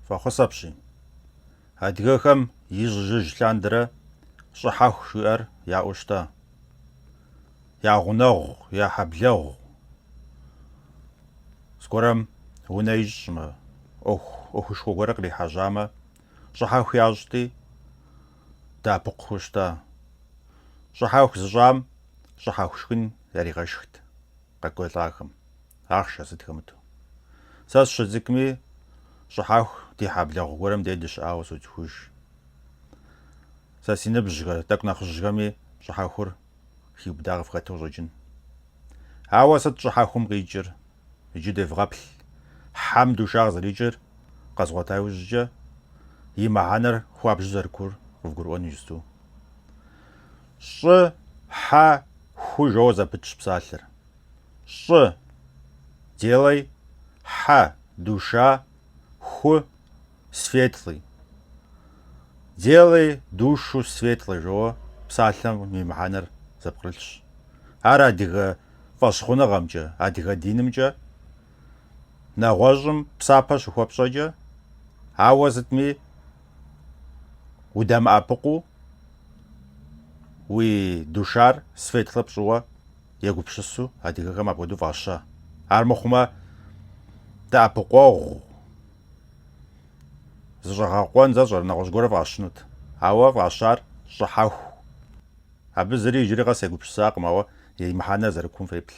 фохосапши. Адыгэхэм ижландырэ щӏыхьэху жиӏэр яӏущтэ. Ягъунэгъу, яхьэблэгъу. Скорэм унэ ищӏмэ, ӏуэхушхуэ гуэрыр кърихьэжьамэ, щӏыхьэху ящӏти, дэӏэпыкъу хъущтэ. Щӏыхьэху зыщӏам щӏыхьэху шхын яригъэшхт къэкӏуэлӏахэм. Ахъшэ сыт хэмыту. Сэ сыщыцӏыкӏуми, щӏыхьэху ди хьэблэгъу гуэрым дей дыщыӏауэ соцӏыхуж. Сэ си ныбжьхэр, тӏэкӏу нэхъыжьхэми щӏыхьэхур хиубыда къыфхэту къыщӏэкӏын. Ауэ сыт щӏыхьэхум къикӏыр? Иджы девгъэплъ. Хьэм душа къызэрикӏыр къэзгъуэта иужькӏэ, и мыхьэнэр хуабжьу зэрыкур къывгурыӏуэну жысту. Щӏы, хьэ, ху жоуэ зэпытщ псалъэр. Щӏы делай, хьэ душа, ху светлый. Делай душу светлой жоуэ псалъэм и мыхьэнэр зэпкърылъщ. Ар адыгэ фӏэщхъуныгъэмкӏэ, адыгэ динымкӏэ нэгъуэщӏым псапэ щыхуэпщӏэкӏэ, ауэ сытми удэмыӏэпыкъуу уи душар светлэ пщӏыуэ егупсысу адыгэхэм апхуэдэу фӏащэ. Ар мыхъумэ, дэӏэпыкъуэгъу, зыщӏэгъэкъуэн зэщӏэр нэгъуэщӏ гуэрыр фӏащынут. Ауэ фӏащар щӏыхьэху. Абы зыри иджыри къэс егупсысакъым, ауэ и мыхьэнэр зэрыкум феплъ.